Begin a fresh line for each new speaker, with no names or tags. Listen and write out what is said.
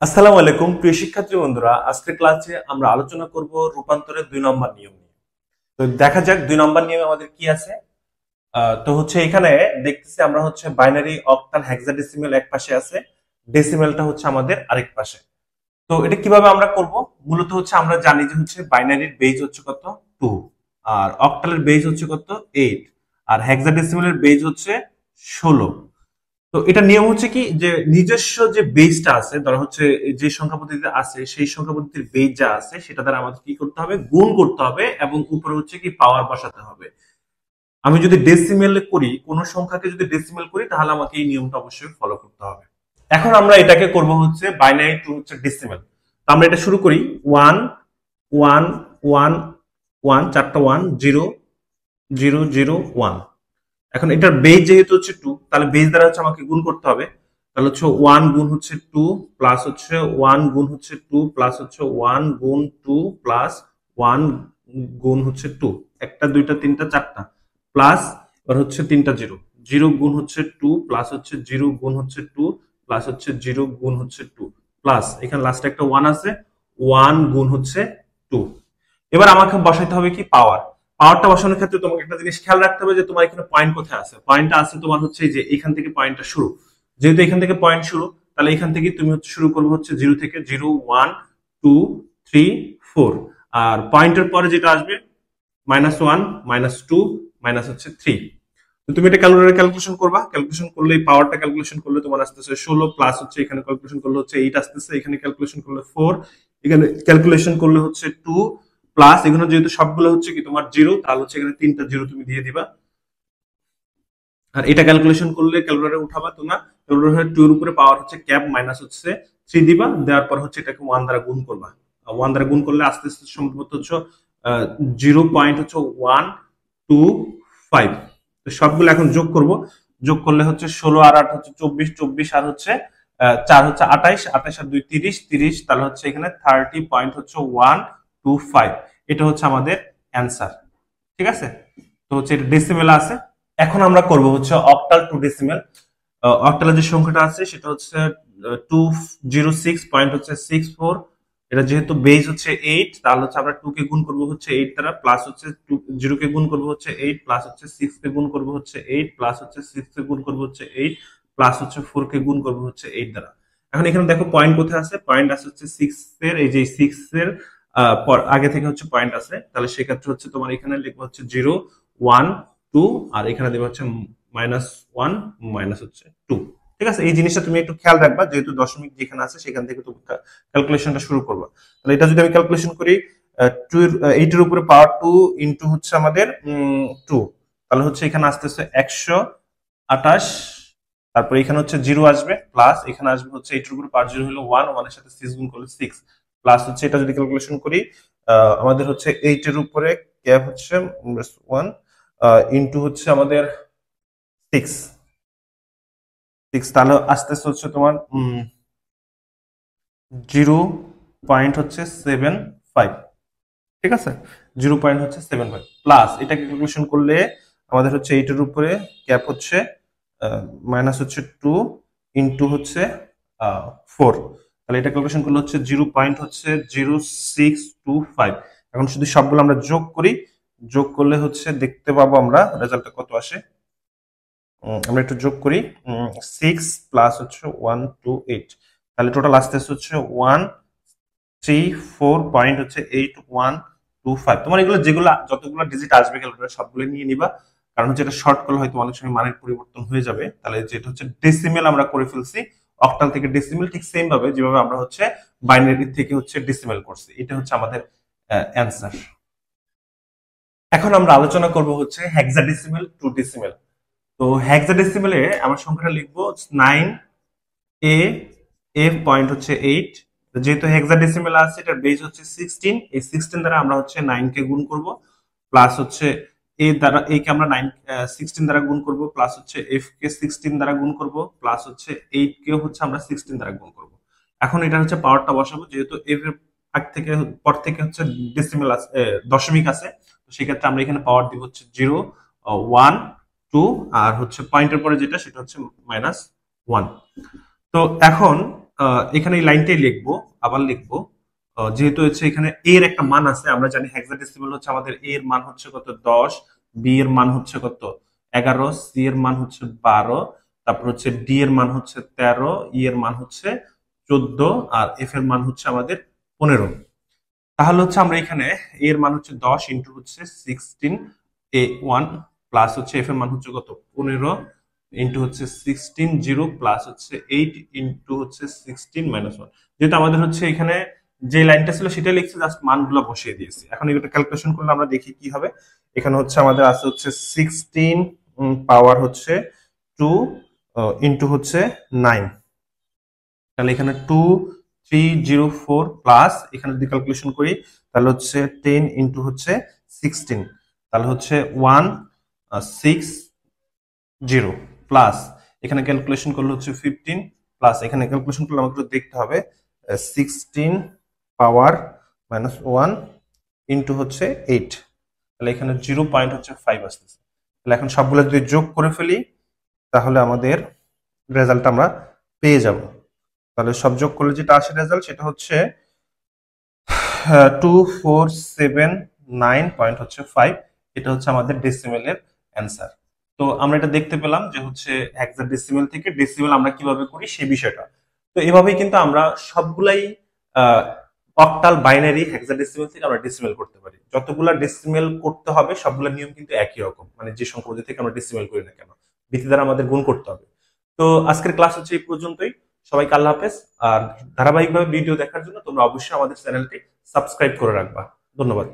আসসালামু আলাইকুম প্রিয় শিক্ষার্থী বন্ধুরা, আজকের ক্লাসে আমরা আলোচনা করব রূপান্তরের 2 নম্বর নিয়ম নিয়ে। তো দেখা যাক 2 নম্বর নিয়মে আমাদের কি আছে। তো হচ্ছে এখানে দেখতেছি আমরা হচ্ছে বাইনারি, অক্টাল, হেক্সাডেসিমেল এক পাশে আছে, ডেসিমেলটা হচ্ছে আমাদের আরেক পাশে। তো এটা কিভাবে আমরা করব? মূলত হচ্ছে আমরা জানি যে হচ্ছে বাইনারির বেজ হচ্ছে কত 2, আর অক্টালের বেজ হচ্ছে কত 8, আর হেক্সাডেসিমেলের বেজ হচ্ছে 16। তো এটা নিয়ম হচ্ছে কি, যে নিজস্ব যে বেসটা আছে, ধরো হচ্ছে যে সংখ্যা পদ্ধতিতে আছে সেই সংখ্যা পদ্ধতির বেস যা আছে সেটা দ্বারা আমাদের কি করতে হবে, গুণ করতে হবে এবং উপরে হচ্ছে কি পাওয়ার বসাতে হবে। আমি যদি ডেসিমেল করি, কোন সংখ্যাকে যদি ডেসিমেল করি, তাহলে আমাকে এই নিয়মটা অবশ্যই ফলো করতে হবে। এখন আমরা এটাকে করব হচ্ছে বাইনারি টু হচ্ছে ডেসিমেল। তো আমরা এটা শুরু করি 1 1 1 1, চারটা 1, 0 0 0 1। এখন এটার বেজ যেহেতু হচ্ছে 2, তাহলে বেজ দ্বারা হচ্ছে আমাকে গুণ করতে হবে। তাহলে হচ্ছে 1 গুণ হচ্ছে 2 প্লাস হচ্ছে 1 গুণ হচ্ছে 2 প্লাস হচ্ছে 1 গুণ 2 প্লাস 1 গুণ হচ্ছে 2, একটা দুইটা তিনটা চারটা প্লাস এবার হচ্ছে তিনটা 0 0 গুণ হচ্ছে 2 প্লাস হচ্ছে 0 গুণ হচ্ছে 2 প্লাস হচ্ছে 0 গুণ হচ্ছে 2 প্লাস এখানে লাস্টে একটা 1 আছে, 1 গুণ হচ্ছে 2। এবার আমাকে বসাইতে হবে কি পাওয়ার। পাওয়ারটা বসানোর ক্ষেত্রে তোমাকে একটা জিনিস খেয়াল রাখতে হবে যে তোমার এখানে পয়েন্ট কোথায় আছে। পয়েন্টটা আছে তোমার হচ্ছে এই যে এখান থেকে পয়েন্টটা শুরু। যেহেতু এখান থেকে পয়েন্ট শুরু, তাহলে এখান থেকে তুমি হচ্ছে শুরু করবে হচ্ছে 0 থেকে, 0 1 2 3 4। আর পয়েন্টের পরে যেটা আসবে -1 -2 মাইনাস হচ্ছে 3। তো তুমি এটা ক্যালকুলেশন করবা, ক্যালকুলেশন করলে এই পাওয়ারটা ক্যালকুলেশন করলে তোমার আসতেছে 16 প্লাস হচ্ছে এখানে ক্যালকুলেশন করলে হচ্ছে 8 আসতেছে, এখানে ক্যালকুলেশন করলে 4, এখানে ক্যালকুলেশন করলে হচ্ছে 2 প্লাস এখানে যেহেতু সবগুলো হচ্ছে কি তোমার 0, তাহলে হচ্ছে এখানে তিনটা 0 তুমি দিয়ে দিবা। আর এটা ক্যালকুলেশন করলে ক্যালকুলেটরে উঠাবা তোমার, ক্যালকুলেটরে 2 এর উপরে পাওয়ার হচ্ছে ক্যাপ মাইনাস হচ্ছে 3 দিবা, দেওয়ার পর হচ্ছে এটাকে 1 দ্বারা গুণ করবা। 1 দ্বারা গুণ করলে আস্তে আস্তে সম্ভবত হচ্ছে 0.125। তো সবগুলো এখন যোগ করব, যোগ করলে হচ্ছে 16 আর 8 হচ্ছে 24, 24 আর হচ্ছে 4 হচ্ছে 28, 28 আর 2 30, 30, তাহলে হচ্ছে এখানে 30.125। এটা হচ্ছে আমাদের অ্যান্সার। ঠিক আছে, তো হচ্ছে এটা ডেসিমেল আছে। এখন আমরা করব হচ্ছে অক্টাল টু ডেসিমেল। অক্টালের যে সংখ্যাটা আছে সেটা হচ্ছে 206.64। এটা যেহেতু বেস হচ্ছে 8, তাহলে হচ্ছে আমরা 2 কে গুণ করব হচ্ছে 8 দ্বারা, প্লাস হচ্ছে 0 কে গুণ করব হচ্ছে 8, প্লাস হচ্ছে 6 কে গুণ করব হচ্ছে 8, প্লাস হচ্ছে 6 কে গুণ করব হচ্ছে 8, প্লাস হচ্ছে 4 কে গুণ করব হচ্ছে 8 দ্বারা। এখন এখানে দেখো পয়েন্ট কোথায় আছে, পয়েন্ট আছে হচ্ছে 6 এর, এই যে 6 এর আগে থেকে হচ্ছে পয়েন্ট আছে, তাহলে সেক্ষেত্রে হচ্ছে তোমার এখানে লিখবো হচ্ছে 0 1 2, আর এখানে দেবে হচ্ছে -1 মাইনাস হচ্ছে 2। ঠিক আছে, এই জিনিসটা তুমি একটু খেয়াল রাখবা, যেহেতু দশমিক যেখানে আছে সেখান থেকে তুমি ক্যালকুলেশনটা শুরু করবা। তাহলে এটা যদি আমি ক্যালকুলেশন করি 2 এর 8 এর উপরে পাওয়ার 2 ইনটু হচ্ছে আমাদের 2, তাহলে হচ্ছে এখানে আসতেছে 128, তারপর এখানে হচ্ছে 0 আসবে, প্লাস এখানে আসবে হচ্ছে 8 এর উপরে পাওয়ার 0 হলো 1, 1 এর সাথে 6 গুণ করলে 6, প্লাস হচ্ছে এটা যদি ক্যালকুলেশন করি আমাদের হচ্ছে 8 এর উপরে ক্যাপ হচ্ছে 1 ইনটু হচ্ছে আমাদের 6 6, তাহলে আস্তে আস্তে হচ্ছে তোমার 0.75। ঠিক আছে, 0.75 প্লাস এটাকে ক্যালকুলেশন করলে আমাদের হচ্ছে 8 এর উপরে ক্যাপ হচ্ছে মাইনাস হচ্ছে 2 ইনটু হচ্ছে 4, তাহলে এটা ক্যালকুলেশন করলে হচ্ছে 0.0625। এখন শুধু সবগুলো আমরা যোগ করি, যোগ করলে হচ্ছে দেখতে পাবো আমরা রেজাল্টটা কত আসে। আমরা একটু যোগ করি, 6 প্লাস হচ্ছে 128, তাহলে টোটাল আসতেছে হচ্ছে 134.8125। তোমার এগুলো যেগুলো যতগুলো ডিজিট আসবে ক্যালকুলেটর সবগুলো নিয়ে নিবা, কারণ হচ্ছে এটা শর্ট করলে হয়তো অনেক সময় মানের পরিবর্তন হয়ে যাবে। তাহলে যেটা হচ্ছে ডেসিমেল আমরা করে ফেলছি, অক্টাল থেকে ডেসিমেল, ঠিক সেম ভাবে যেভাবে আমরা হচ্ছে বাইনারি থেকে হচ্ছে ডেসিমেল করছি। এটা হচ্ছে আমাদের অ্যান্সার। এখন আমরা আলোচনা করব হচ্ছে হেক্সাডেসিমেল টু ডেসিমেল। তো হেক্সাডেসিমেলে আমরা সংখ্যাটা লিখবো 9, এ এফ পয়েন্ট হচ্ছে 8। যেহেতু হেক্সাডেসিমেল আছে, এটার বেস হচ্ছে 16, এই 16 দ্বারা আমরা হচ্ছে 9 কে গুণ করব, প্লাস হচ্ছে এ দ্বারা এ কে আমরা 16 দ্বারা গুণ করব, প্লাস হচ্ছে এফ কে 16 দ্বারা গুণ করব, প্লাস হচ্ছে 8 কে হচ্ছে আমরা 16 দ্বারা গুণ করব। এখন এটা হচ্ছে পাওয়ারটা বসাবো, যেহেতু এফ এর আগ থেকে পর থেকে হচ্ছে ডেসিমেল আছে, দশমিক আছে, তো সেক্ষেত্রে আমরা এখানে পাওয়ার দিব হচ্ছে 0 1 2, আর হচ্ছে পয়েন্টের পরে যেটা সেটা হচ্ছে -1। তো এখন এখানে এই লাইনটাই লিখবো, আবার লিখবো। যেহেতু হচ্ছে এখানে a এর একটা মান আছে, আমরা জানি হেক্সাডেসিমাল হচ্ছে আমাদের a এর মান হচ্ছে কত 10, b এর মান হচ্ছে কত 11, c এর মান হচ্ছে 12, তারপর হচ্ছে d এর মান হচ্ছে 13, e এর মান হচ্ছে 14, আর f এর মান হচ্ছে আমাদের 15। তাহলে হচ্ছে আমরা এখানে a এর মান হচ্ছে 10 ইন্টু হচ্ছে 16 a1 প্লাস হচ্ছে f এর মান হচ্ছে কত 15 ইন্টু হচ্ছে 16 0 প্লাস হচ্ছে 8 ইন্টু হচ্ছে 16 মাইনাস 1। যেহেতু আমাদের হচ্ছে এখানে যে লাইনটা ছিল সেটা লিখছি, জাস্ট মানগুলো বসিয়ে দিয়েছি। এখন এটা ক্যালকুলেশন করলে আমরা দেখি কি হবে। এখানে হচ্ছে আমাদের আছে হচ্ছে 16 পাওয়ার হচ্ছে 2 ইন্টু হচ্ছে 9। তাহলে এখানে 2304 প্লাস এখানে যদি ক্যালকুলেশন করি তাহলে হচ্ছে 10 ইন্টু হচ্ছে 16, তাহলে হচ্ছে 160 প্লাস এখানে ক্যালকুলেশন করলে হচ্ছে 15 প্লাস এখানে ক্যালকুলেশন করলে আমাকে একটু দেখতে হবে 16 পাওয়ার মাইনাস 1 ইন্টু হচ্ছে 8, তাহলে এখানে 0.5 আসতেছে। তাহলে এখন সবগুলো যদি যোগ করে ফেলি তাহলে আমাদের রেজাল্ট আমরা পেয়ে যাব। তাহলে সব যোগ করলে যেটা আসে রেজাল্ট সেটা হচ্ছে 2479.5। এটা হচ্ছে আমাদের ডেসিমেলের অ্যান্সার। তো আমরা এটা দেখতে পেলাম যে হচ্ছে হেক্সাডেসিমেল থেকে ডেসিমেল আমরা কিভাবে করি সেই বিষয়টা। তো এভাবেই কিন্তু আমরা সবগুলাই অক্টাল বাইনারি হেক্সাডেসিমেল থেকে আমরা ডেসিমেল করতে পারি। যতগুলা ডেসিমেল করতে হবে সবগুলা নিয়ম কিন্তু একই রকম, মানে যে সংখ্যা থেকে আমরা ডেসিমেল করি না কেন, ভিত্তি দ্বারা আমাদের গুণ করতে হবে। তো আজকের ক্লাস হচ্ছে এই পর্যন্তই। সবাইকে আল্লাহ হাফেজ। আর ধারাবাহিকভাবে ভিডিও দেখার জন্য তোমরা অবশ্যই আমাদের চ্যানেলটি সাবস্ক্রাইব করে রাখবা। ধন্যবাদ।